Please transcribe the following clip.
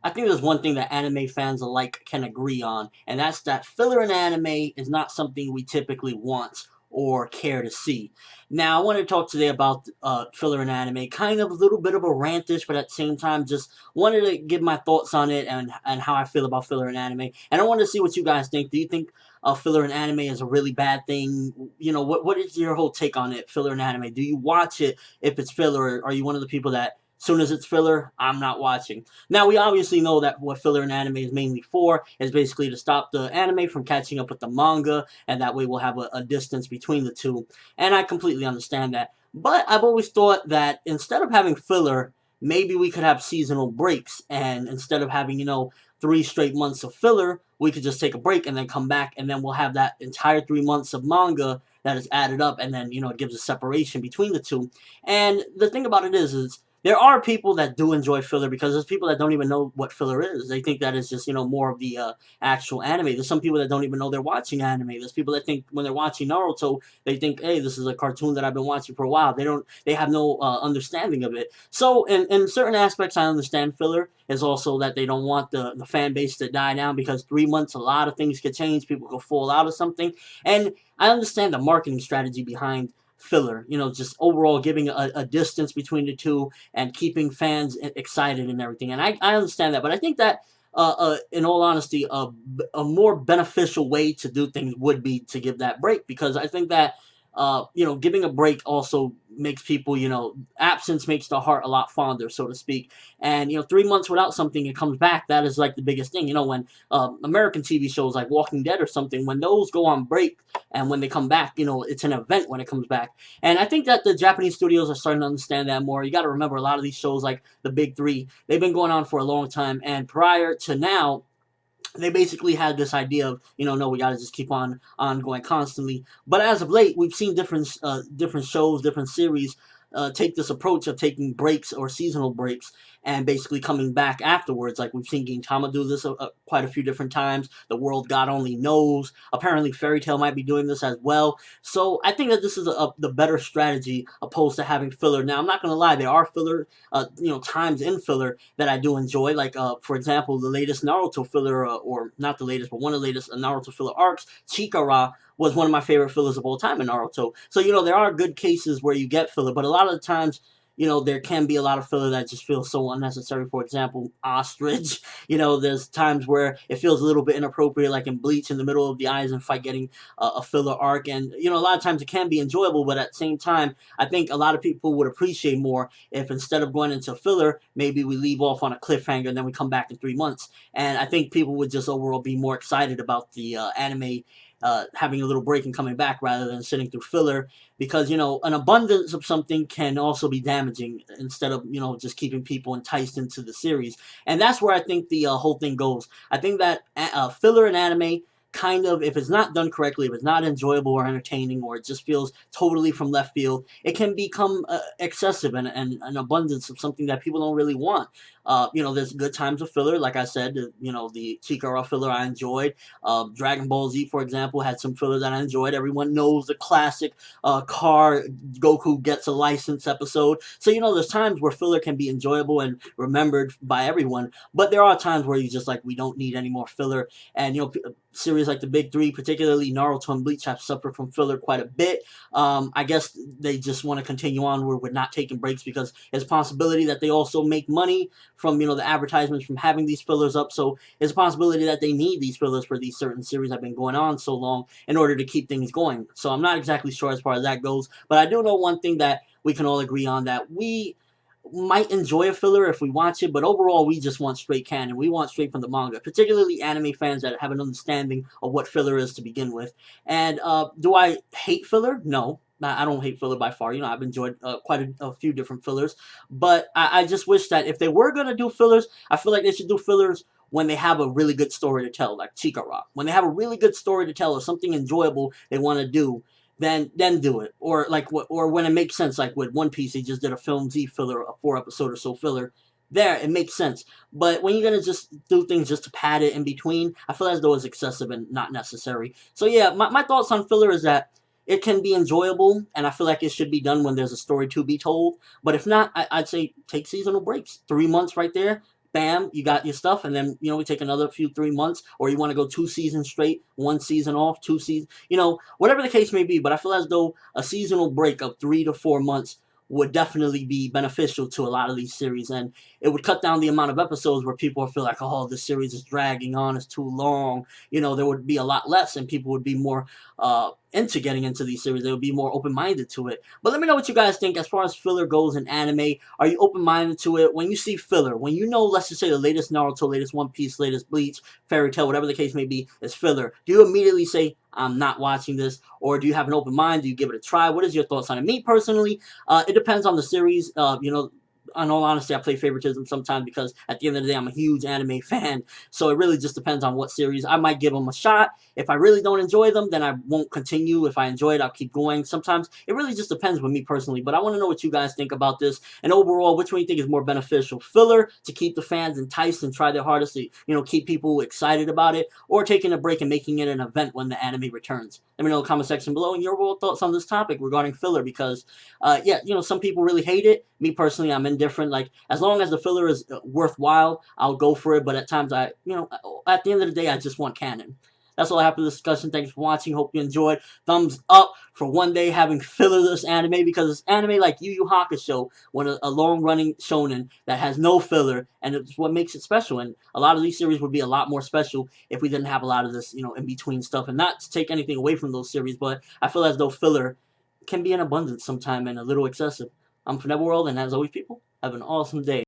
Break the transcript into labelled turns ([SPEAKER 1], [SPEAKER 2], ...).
[SPEAKER 1] I think there's one thing that anime fans alike can agree on, and that's that filler in anime is not something we typically want or care to see. Now, I want to talk today about filler in anime, kind of a little bit of a rantish, but at the same time, just wanted to give my thoughts on it and how I feel about filler in anime. And I want to see what you guys think. Do you think filler in anime is a really bad thing? You know, what is your whole take on it, filler in anime? Do you watch it if it's filler, or are you one of the people that, soon as it's filler, I'm not watching? Now, we obviously know that what filler in anime is mainly for is basically to stop the anime from catching up with the manga, and that way we'll have a distance between the two. And I completely understand that. But I've always thought that instead of having filler, maybe we could have seasonal breaks. And instead of having, 3 straight months of filler, we could just take a break and then come back, and then we'll have that entire 3 months of manga that is added up, and then, it gives a separation between the two. And the thing about it is there are people that do enjoy filler because there's people that don't even know what filler is. They think that it's just more of the actual anime. There's some people that don't even know they're watching anime. There's people that think when they're watching Naruto, they think, hey, this is a cartoon that I've been watching for a while. They have no understanding of it. So in certain aspects, I understand filler is also that they don't want the fan base to die down, because 3 months, a lot of things could change. People could fall out of something, and I understand the marketing strategy behind filler, just overall giving a distance between the two and keeping fans excited and everything. And I understand that, but I think that, in all honesty, a more beneficial way to do things would be to give that break, because I think that, giving a break also makes people, absence makes the heart a lot fonder, so to speak. And, 3 months without something, it comes back. That is like the biggest thing. When American TV shows like Walking Dead or something, when those go on break and when they come back, it's an event when it comes back. And I think that the Japanese studios are starting to understand that more. You got to remember, a lot of these shows, like the big three, they've been going on for a long time. And prior to now, they basically had this idea of, no, we got to just keep on going constantly. But as of late, we've seen different shows, different series take this approach of taking breaks or seasonal breaks and basically coming back afterwards. Like we've seen Gintama do this quite a few different times. The World God Only Knows. Apparently, Fairy Tail might be doing this as well. So I think that this is the better strategy opposed to having filler. Now, I'm not going to lie, there are filler, times in filler that I do enjoy. Like, for example, the latest Naruto filler, or not the latest, but one of the latest Naruto filler arcs, Chikara, was one of my favorite fillers of all time in Naruto. So, there are good cases where you get filler, but a lot of the times, there can be a lot of filler that just feels so unnecessary. For example, Ostrich. There's times where it feels a little bit inappropriate, like in Bleach, in the middle of the Aizen fight, getting a filler arc. And, a lot of times it can be enjoyable, but at the same time, I think a lot of people would appreciate more if, instead of going into filler, maybe we leave off on a cliffhanger and then we come back in 3 months. And I think people would just overall be more excited about the anime having a little break and coming back, rather than sitting through filler, because an abundance of something can also be damaging, instead of just keeping people enticed into the series. And that's where I think the whole thing goes. I think that filler in anime, kind of, if it's not done correctly, if it's not enjoyable or entertaining, or it just feels totally from left field, it can become excessive, and an abundance of something that people don't really want. There's good times of filler, like I said. The Chikara filler I enjoyed. Dragon Ball Z, for example, had some filler that I enjoyed. Everyone knows the classic car Goku gets a license episode. So, there's times where filler can be enjoyable and remembered by everyone, but there are times where you just like, we don't need any more filler. And, series like the big three, particularly Naruto and Bleach, have suffered from filler quite a bit. I guess they just want to continue onward with not taking breaks, because there's a possibility that they also make money from, the advertisements from having these fillers up. So there's a possibility that they need these fillers for these certain series that have been going on so long in order to keep things going. So I'm not exactly sure as far as that goes, but I do know one thing that we can all agree on, that we might enjoy a filler if we watch it, but overall we just want straight canon. We want straight from the manga, particularly anime fans that have an understanding of what filler is to begin with. And do I hate filler? No. I don't hate filler by far. I've enjoyed quite a few different fillers, but I just wish that if they were going to do fillers, I feel like they should do fillers when they have a really good story to tell, like Chikara. When they have a really good story to tell, or something enjoyable they want to do, then do it. Or or when it makes sense, like with One Piece, they just did a Film Z filler, a 4 episode or so filler. There, it makes sense. But when you're gonna just do things just to pad it in between, I feel as though it's excessive and not necessary. So yeah, my thoughts on filler is that it can be enjoyable, and I feel like it should be done when there's a story to be told. But if not, I'd say take seasonal breaks. 3 months right there. bam, you got your stuff, and then we take another few 3 months, or you want to go 2 seasons straight, 1 season off, 2 seasons, whatever the case may be. But I feel as though a seasonal break of 3 to 4 months would definitely be beneficial to a lot of these series, and it would cut down the amount of episodes where people feel like, oh, this series is dragging on, it's too long. There would be a lot less, and people would be more into getting into these series. They would be more open-minded to it. But let me know what you guys think as far as filler goes in anime. Are you open-minded to it? When you see filler, when let's just say the latest Naruto, latest One Piece, latest Bleach, Fairy Tail, whatever the case may be, is filler, do you immediately say, I'm not watching this? Or do you have an open mind? Do you give it a try? What is your thoughts on it? Me personally, it depends on the series. In all honesty, I play favoritism sometimes because at the end of the day, I'm a huge anime fan. So it really just depends on what series. I might give them a shot. If I really don't enjoy them, then I won't continue. If I enjoy it, I'll keep going. Sometimes it really just depends with me personally. But I want to know what you guys think about this. And overall, which one you think is more beneficial? Filler to keep the fans enticed and try their hardest to, keep people excited about it, or taking a break and making it an event when the anime returns? Let me know in the comment section below and your overall thoughts on this topic regarding filler, because some people really hate it. Me personally, I'm indifferent. Like, as long as the filler is worthwhile, I'll go for it. But at times, at the end of the day, I just want canon. That's all I have for this discussion. Thanks for watching. Hope you enjoyed. Thumbs up for one day having fillerless anime, because it's anime like Yu Yu Hakusho, a long-running shonen that has no filler, and it's what makes it special. And a lot of these series would be a lot more special if we didn't have a lot of this, in-between stuff. And not to take anything away from those series, but I feel as though filler can be in abundance sometime and a little excessive. I'm from Netherworld, and as always, people, have an awesome day.